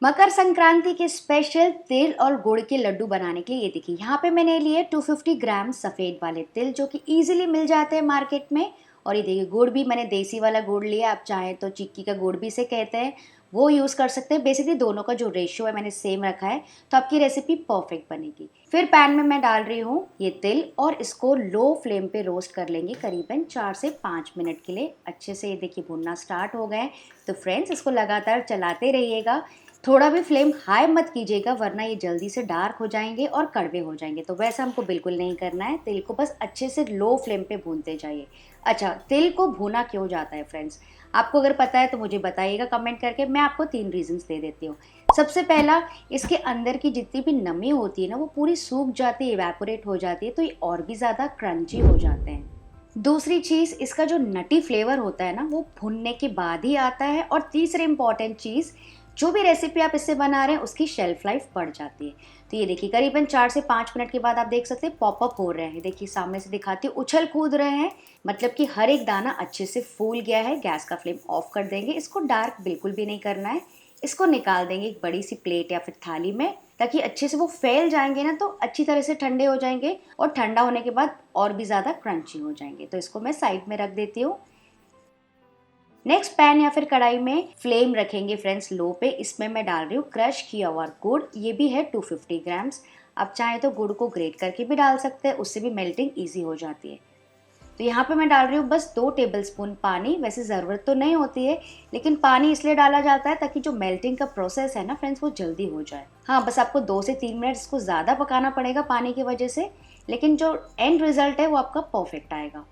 मकर संक्रांति के स्पेशल तिल और गुड़ के लड्डू बनाने के लिए ये देखिए यहाँ पे मैंने लिए 250 ग्राम सफ़ेद वाले तिल जो कि इजीली मिल जाते हैं मार्केट में। और ये देखिए गुड़ भी मैंने देसी वाला गुड़ लिया, आप चाहें तो चिक्की का गुड़ भी इसे कहते हैं, वो यूज़ कर सकते हैं। बेसिकली दोनों का जो रेशियो है मैंने सेम रखा है, तो आपकी रेसिपी परफेक्ट बनेगी। फिर पैन में मैं डाल रही हूँ ये तिल और इसको लो फ्लेम पे रोस्ट कर लेंगे करीबन 4 से 5 मिनट के लिए। अच्छे से ये देखिए भुनना स्टार्ट हो गए, तो फ्रेंड्स इसको लगातार चलाते रहिएगा। थोड़ा भी फ्लेम हाई मत कीजिएगा वरना ये जल्दी से डार्क हो जाएंगे और कड़वे हो जाएंगे, तो वैसा हमको बिल्कुल नहीं करना है। तिल को बस अच्छे से लो फ्लेम पे भूनते जाइए। अच्छा, तिल को भूना क्यों जाता है फ्रेंड्स, आपको अगर पता है तो मुझे बताइएगा कमेंट करके। मैं आपको 3 रीजंस दे देती हूँ। सबसे पहला, इसके अंदर की जितनी भी नमी होती है ना वो पूरी सूख जाती है, इवेपोरेट हो जाती है, तो ये और भी ज़्यादा क्रंची हो जाते हैं। दूसरी चीज़, इसका जो नटी फ्लेवर होता है ना वो भुनने के बाद ही आता है। और तीसरी इंपॉर्टेंट चीज़, जो भी रेसिपी आप इससे बना रहे हैं उसकी शेल्फ लाइफ बढ़ जाती है। तो ये देखिए करीबन 4 से 5 मिनट के बाद आप देख सकते हैं पॉपअप हो रहे हैं। देखिए सामने से दिखाती हूँ, उछल कूद रहे हैं, मतलब कि हर एक दाना अच्छे से फूल गया है। गैस का फ्लेम ऑफ कर देंगे, इसको डार्क बिल्कुल भी नहीं करना है। इसको निकाल देंगे एक बड़ी सी प्लेट या फिर थाली में, ताकि अच्छे से वो फैल जाएंगे ना तो अच्छी तरह से ठंडे हो जाएंगे और ठंडा होने के बाद और भी ज़्यादा क्रंची हो जाएंगे। तो इसको मैं साइड में रख देती हूँ। नेक्स्ट पैन या फिर कढ़ाई में फ्लेम रखेंगे फ्रेंड्स लो पे। इसमें मैं डाल रही हूँ क्रश किया हुआ गुड़, ये भी है 250 ग्राम्स। आप चाहें तो गुड़ को ग्रेट करके भी डाल सकते हैं, उससे भी मेल्टिंग ईजी हो जाती है। तो यहाँ पे मैं डाल रही हूँ बस 2 टेबलस्पून पानी। वैसे ज़रूरत तो नहीं होती है, लेकिन पानी इसलिए डाला जाता है ताकि जो मेल्टिंग का प्रोसेस है ना फ्रेंड्स वो जल्दी हो जाए। हाँ, बस आपको 2 से 3 मिनट इसको ज़्यादा पकाना पड़ेगा पानी की वजह से, लेकिन जो एंड रिजल्ट है वो आपका परफेक्ट आएगा।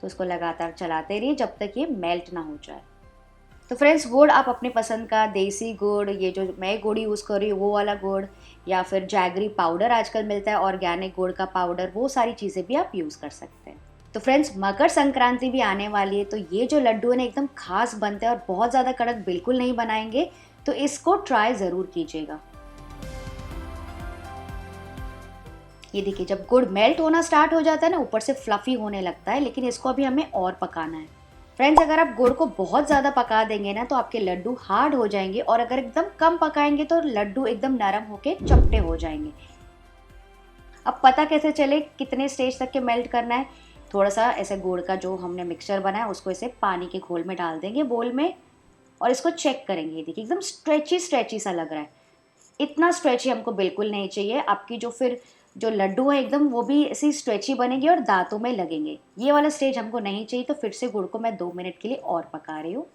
तो इसको लगातार चलाते रहिए जब तक ये मेल्ट ना हो जाए। तो फ्रेंड्स गुड़ आप अपने पसंद का, देसी गुड़, ये जो मैं गुड़ यूज़ कर रही हूँ वो वाला गुड़, या फिर जैगरी पाउडर आजकल मिलता है, ऑर्गेनिक गुड़ का पाउडर, वो सारी चीज़ें भी आप यूज़ कर सकते हैं। तो फ्रेंड्स मकर संक्रांति भी आने वाली है, तो ये जो लड्डू है ना एकदम खास बनते हैं और बहुत ज़्यादा कड़क बिल्कुल नहीं बनाएंगे, तो इसको ट्राई ज़रूर कीजिएगा। ये देखिए जब गुड़ मेल्ट होना स्टार्ट हो जाता है ना, ऊपर से फ्लफी होने लगता है, लेकिन इसको अभी हमें और पकाना है। फ्रेंड्स अगर आप गुड़ को बहुत ज़्यादा पका देंगे ना तो आपके लड्डू हार्ड हो जाएंगे, और अगर एकदम कम पकाएंगे तो लड्डू एकदम नरम होके चपटे हो जाएंगे। अब पता कैसे चले कितने स्टेज तक के मेल्ट करना है, थोड़ा सा ऐसे गुड़ का जो हमने मिक्सचर बनाया उसको ऐसे पानी के घोल में डाल देंगे बोल में, और इसको चेक करेंगे। ये देखिए एकदम स्ट्रेची स्ट्रेची सा लग रहा है। इतना स्ट्रेची हमको बिल्कुल नहीं चाहिए। आपकी जो फिर जो लड्डू है एकदम वो भी ऐसी स्ट्रेची बनेगी और दांतों में लगेंगे, ये वाला स्टेज हमको नहीं चाहिए। तो फिर से गुड़ को मैं 2 मिनट के लिए और पका रही हूँ।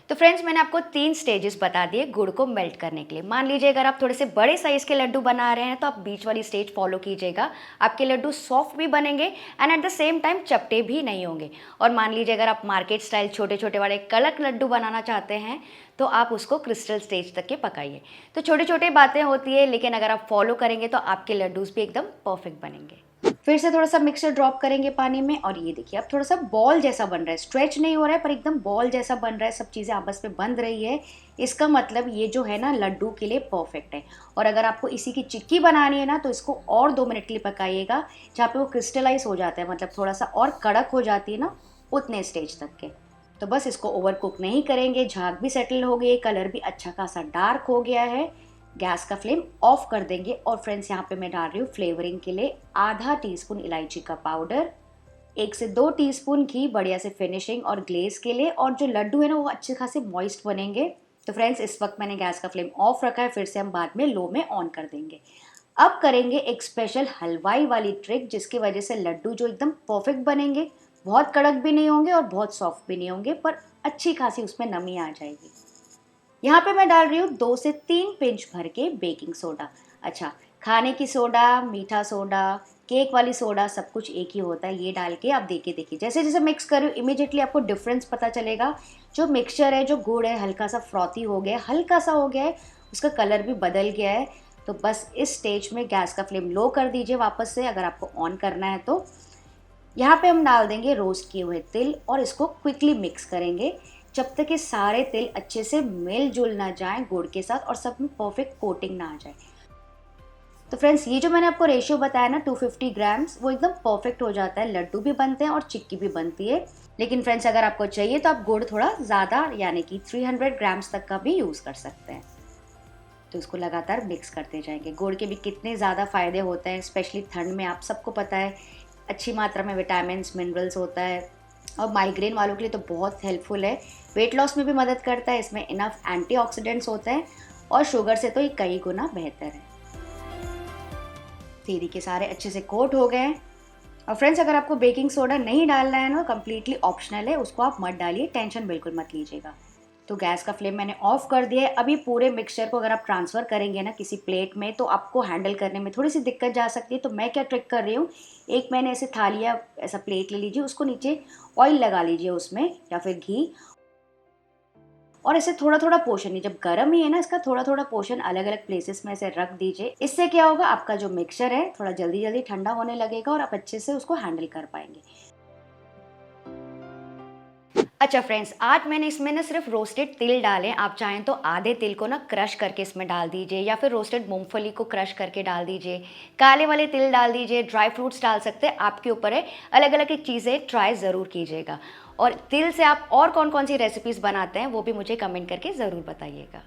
तो फ्रेंड्स मैंने आपको 3 स्टेजेस बता दिए गुड़ को मेल्ट करने के लिए। मान लीजिए अगर आप थोड़े से बड़े साइज के लड्डू बना रहे हैं तो आप बीच वाली स्टेज फॉलो कीजिएगा। आपके लड्डू सॉफ्ट भी बनेंगे and at the same time चपटे भी नहीं होंगे। और मान लीजिए अगर आप मार्केट स्टाइल छोटे छोटे वाले कड़क लड्डू बनाना चाहते हैं तो आप उसको क्रिस्टल स्टेज तक के पकाइए। तो छोटी छोटी बातें होती है, लेकिन अगर आप फॉलो करेंगे तो आपके लड्डूज भी एकदम परफेक्ट बनेंगे। फिर से थोड़ा सा मिक्सचर ड्रॉप करेंगे पानी में, और ये देखिए अब थोड़ा सा बॉल जैसा बन रहा है। स्ट्रेच नहीं हो रहा है पर एकदम बॉल जैसा बन रहा है, सब चीज़ें आपस में बंध रही है। इसका मतलब ये जो है ना लड्डू के लिए परफेक्ट है। और अगर आपको इसी की चिक्की बनानी है ना तो इसको और 2 मिनट के लिए पकाइएगा, जहाँ पे वो क्रिस्टलाइज हो जाता है, मतलब थोड़ा सा और कड़क हो जाती है ना, उतने स्टेज तक के। तो बस इसको ओवर कुक नहीं करेंगे। झाग भी सेटल हो गई, कलर भी अच्छा खासा डार्क हो गया है। गैस का फ्लेम ऑफ कर देंगे। और फ्रेंड्स यहाँ पे मैं डाल रही हूँ फ्लेवरिंग के लिए आधा टीस्पून इलायची का पाउडर, 1 से 2 टीस्पून घी, बढ़िया से फिनिशिंग और ग्लेज के लिए। और जो लड्डू है ना वो अच्छे खासे मॉइस्ट बनेंगे। तो फ्रेंड्स इस वक्त मैंने गैस का फ्लेम ऑफ रखा है, फिर से हम बाद में लो में ऑन कर देंगे। अब करेंगे एक स्पेशल हलवाई वाली ट्रिक, जिसकी वजह से लड्डू जो एकदम परफेक्ट बनेंगे, बहुत कड़क भी नहीं होंगे और बहुत सॉफ्ट भी नहीं होंगे, पर अच्छी खासी उसमें नमी आ जाएगी। यहाँ पे मैं डाल रही हूँ 2 से 3 पिंच भर के बेकिंग सोडा। अच्छा, खाने की सोडा, मीठा सोडा, केक वाली सोडा, सब कुछ एक ही होता है। ये डाल के आप देखिए जैसे जैसे मिक्स कर रही हूँ इमीडिएटली आपको डिफरेंस पता चलेगा। जो मिक्सचर है, जो गुड़ है, हल्का सा फ्रॉथी हो गया है, हल्का सा हो गया है, उसका कलर भी बदल गया है। तो बस इस स्टेज में गैस का फ्लेम लो कर दीजिए वापस से, अगर आपको ऑन करना है तो। यहाँ पे हम डाल देंगे रोस्ट किए हुए तिल और इसको क्विकली मिक्स करेंगे जब तक ये सारे तिल अच्छे से मिलजुल ना जाएं गुड़ के साथ और सब में परफेक्ट कोटिंग ना आ जाए। तो फ्रेंड्स ये जो मैंने आपको रेशियो बताया ना 250 ग्राम्स, वो एकदम परफेक्ट हो जाता है। लड्डू भी बनते हैं और चिक्की भी बनती है। लेकिन फ्रेंड्स अगर आपको चाहिए तो आप गुड़ थोड़ा ज़्यादा यानी कि 300 ग्राम्स तक का भी यूज़ कर सकते हैं। तो इसको लगातार मिक्स करते जाएंगे। गुड़ के भी कितने ज़्यादा फ़ायदे होते हैं, स्पेशली ठंड में आप सबको पता है, अच्छी मात्रा में विटामिन्स मिनरल्स होता है और माइग्रेन वालों के लिए तो बहुत हेल्पफुल है। वेट लॉस में भी मदद करता है, इसमें इनफ एंटीऑक्सीडेंट्स होते हैं और शुगर से तो ये कई गुना बेहतर है। तेरी के सारे अच्छे से कोट हो गए हैं। और फ्रेंड्स अगर आपको बेकिंग सोडा नहीं डालना है ना, कम्प्लीटली ऑप्शनल है, उसको आप मत डालिए, टेंशन बिल्कुल मत लीजिएगा। तो गैस का फ्लेम मैंने ऑफ कर दिया है। अभी पूरे मिक्सचर को अगर आप ट्रांसफ़र करेंगे ना किसी प्लेट में तो आपको हैंडल करने में थोड़ी सी दिक्कत जा सकती है। तो मैं क्या ट्रिक कर रही हूँ, एक मैंने ऐसे थालिया ऐसा प्लेट ले लीजिए, उसको नीचे ऑयल लगा लीजिए उसमें या फिर घी, और ऐसे थोड़ा थोड़ा पोर्शन, ये जब गर्म ही है ना, इसका थोड़ा थोड़ा पोर्शन अलग अलग प्लेसेस में ऐसे रख दीजिए। इससे क्या होगा, आपका जो मिक्सचर है थोड़ा जल्दी जल्दी ठंडा होने लगेगा और आप अच्छे से उसको हैंडल कर पाएंगे। अच्छा फ्रेंड्स, आज मैंने इसमें ना सिर्फ रोस्टेड तिल डाले। आप चाहें तो आधे तिल को ना क्रश करके इसमें डाल दीजिए या फिर रोस्टेड मूंगफली को क्रश करके डाल दीजिए, काले वाले तिल डाल दीजिए, ड्राई फ्रूट्स डाल सकते हैं, आपके ऊपर है। अलग अलग एक चीज़ें ट्राई ज़रूर कीजिएगा। और तिल से आप और कौन कौन सी रेसिपीज़ बनाते हैं वो भी मुझे कमेंट करके ज़रूर बताइएगा।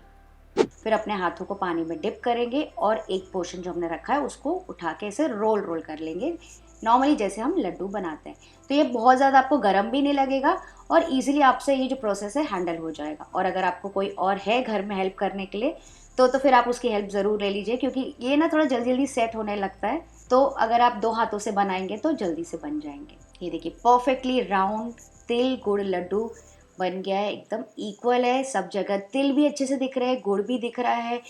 फिर अपने हाथों को पानी में डिप करेंगे और एक पोर्शन जो हमने रखा है उसको उठा के ऐसे रोल रोल कर लेंगे, नॉर्मली जैसे हम लड्डू बनाते हैं। तो ये बहुत ज़्यादा आपको गर्म भी नहीं लगेगा और इजीली आपसे ये जो प्रोसेस है हैंडल हो जाएगा। और अगर आपको कोई और है घर में हेल्प करने के लिए तो फिर आप उसकी हेल्प ज़रूर ले लीजिए, क्योंकि ये ना थोड़ा जल्दी जल्दी सेट होने लगता है। तो अगर आप 2 हाथों से बनाएंगे तो जल्दी से बन जाएंगे। ये देखिए परफेक्टली राउंड तिल गुड़ लड्डू बन गया है, एकदम इक्वल है सब जगह। तिल भी अच्छे से दिख रहे हैं, गुड़ भी दिख रहा है,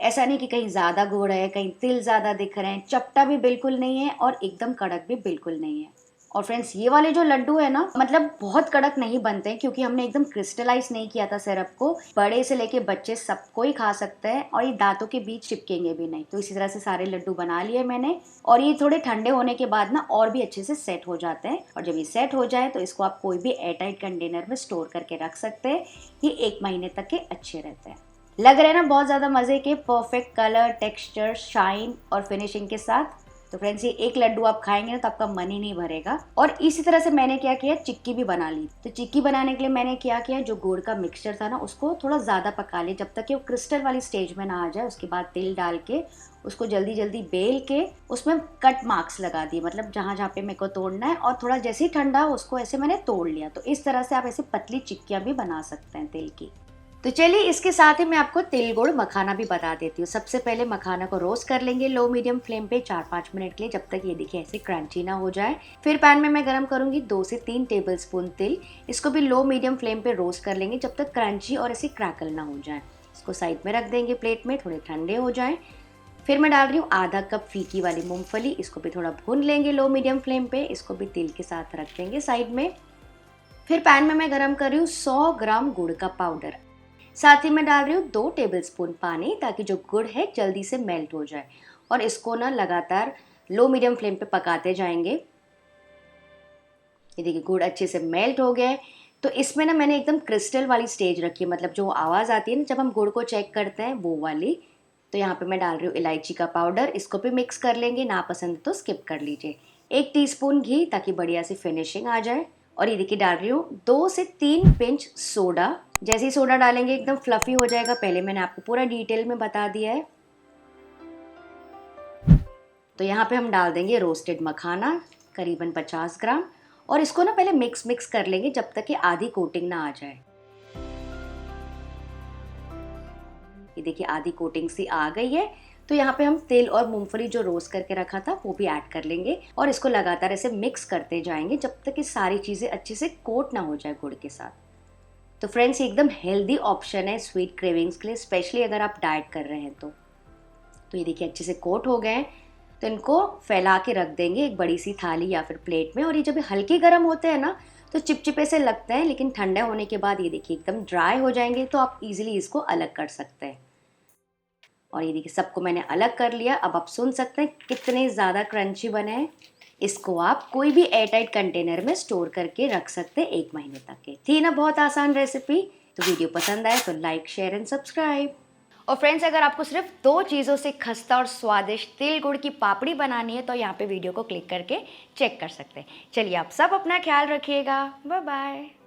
ऐसा नहीं कि कहीं ज़्यादा गुड़ है कहीं तिल ज़्यादा दिख रहे हैं। चपटा भी बिल्कुल नहीं है और एकदम कड़क भी बिल्कुल नहीं है। और फ्रेंड्स ये वाले जो लड्डू है ना, मतलब बहुत कड़क नहीं बनते क्योंकि हमने एकदम क्रिस्टलाइज नहीं किया था सिरप को। बड़े से लेके बच्चे सबको ही खा सकते हैं और ये दांतों के बीच चिपकेंगे भी नहीं। तो इसी तरह से सारे लड्डू बना लिए मैंने और ये थोड़े ठंडे होने के बाद ना और भी अच्छे से सेट हो जाते हैं। और जब ये सेट हो जाए तो इसको आप कोई भी एयरटाइट कंटेनर में स्टोर करके रख सकते हैं। ये 1 महीने तक के अच्छे रहते हैं। लग रहे हैं ना बहुत ज़्यादा मज़े के, परफेक्ट कलर टेक्सचर शाइन और फिनिशिंग के साथ। तो फ्रेंड्स ये एक लड्डू आप खाएंगे ना तो आपका मन ही नहीं भरेगा। और इसी तरह से मैंने क्या किया, चिक्की भी बना ली। तो चिक्की बनाने के लिए मैंने क्या किया, जो गुड़ का मिक्सचर था ना उसको थोड़ा ज़्यादा पका लिया जब तक कि वो क्रिस्टल वाली स्टेज में ना आ जाए। उसके बाद तिल डाल के उसको जल्दी जल्दी बेल के उसमें कट मार्क्स लगा दिए, मतलब जहाँ जहाँ पे मेरे को तोड़ना है। और थोड़ा जैसे ही ठंडा उसको ऐसे मैंने तोड़ लिया। तो इस तरह से आप ऐसे पतली चिक्कियाँ भी बना सकते हैं तिल की। तो चलिए इसके साथ ही मैं आपको तिल गुड़ मखाना भी बता देती हूँ। सबसे पहले मखाना को रोस्ट कर लेंगे लो मीडियम फ्लेम पे 4-5 मिनट के लिए, जब तक ये देखिए ऐसे क्रंची ना हो जाए। फिर पैन में मैं गरम करूंगी 2 से 3 टेबलस्पून तिल। इसको भी लो मीडियम फ्लेम पे रोस्ट कर लेंगे जब तक क्रंची और ऐसे क्रैकल ना हो जाए। इसको साइड में रख देंगे प्लेट में, थोड़े ठंडे हो जाए। फिर मैं डाल रही हूँ आधा कप फीकी वाली मूंगफली। इसको भी थोड़ा भून लेंगे लो मीडियम फ्लेम पे। इसको भी तिल के साथ रख देंगे साइड में। फिर पैन में मैं गरम कर रही हूँ 100 ग्राम गुड़ का पाउडर। साथ ही मैं डाल रही हूँ 2 टेबलस्पून पानी, ताकि जो गुड़ है जल्दी से मेल्ट हो जाए। और इसको ना लगातार लो मीडियम फ्लेम पे पकाते जाएंगे। ये देखिए गुड़ अच्छे से मेल्ट हो गया है। तो इसमें ना मैंने एकदम क्रिस्टल वाली स्टेज रखी है, मतलब जो आवाज़ आती है ना जब हम गुड़ को चेक करते हैं वो वाली। तो यहाँ पे मैं डाल रही हूँ इलायची का पाउडर। इसको भी मिक्स कर लेंगे, ना पसंद तो स्किप कर लीजिए। 1 टीस्पून घी, ताकि बढ़िया सी फिनिशिंग आ जाए। और ये देखिए डाल रही हूँ 2 से 3 पिंच सोडा। जैसे ही सोडा डालेंगे एकदम फ्लफी हो जाएगा, पहले मैंने आपको पूरा डिटेल में बता दिया है। तो यहाँ पे हम डाल देंगे रोस्टेड मखाना करीबन 50 ग्राम। और इसको ना पहले मिक्स कर लेंगे जब तक कि आधी कोटिंग ना आ जाए। ये देखिए आधी कोटिंग सी आ गई है। तो यहाँ पे हम तिल और मूंगफली जो रोस्ट करके रखा था वो भी ऐड कर लेंगे और इसको लगातार ऐसे मिक्स करते जाएंगे जब तक कि सारी चीज़ें अच्छे से कोट ना हो जाए गुड़ के साथ। तो फ्रेंड्स ये एकदम हेल्दी ऑप्शन है स्वीट क्रेविंग्स के लिए, स्पेशली अगर आप डाइट कर रहे हैं तो ये देखिए अच्छे से कोट हो गए हैं। तो इनको फैला के रख देंगे एक बड़ी सी थाली या फिर प्लेट में। और ये जब हल्के गर्म होते हैं ना तो चिपचिपे से लगते हैं, लेकिन ठंडे होने के बाद ये देखिए एकदम ड्राई हो जाएंगे। तो आप इजीली इसको अलग कर सकते हैं। और ये देखिए सबको मैंने अलग कर लिया। अब आप सुन सकते हैं कितने ज़्यादा क्रंची बने हैं। इसको आप कोई भी एयरटाइट कंटेनर में स्टोर करके रख सकते हैं 1 महीने तक के। थी ना बहुत आसान रेसिपी। तो वीडियो पसंद आए तो लाइक शेयर एंड सब्सक्राइब। और फ्रेंड्स, अगर आपको सिर्फ 2 चीज़ों से खस्ता और स्वादिष्ट तिल गुड़ की पापड़ी बनानी है तो यहाँ पे वीडियो को क्लिक करके चेक कर सकते हैं। चलिए आप सब अपना ख्याल रखिएगा। Bye bye.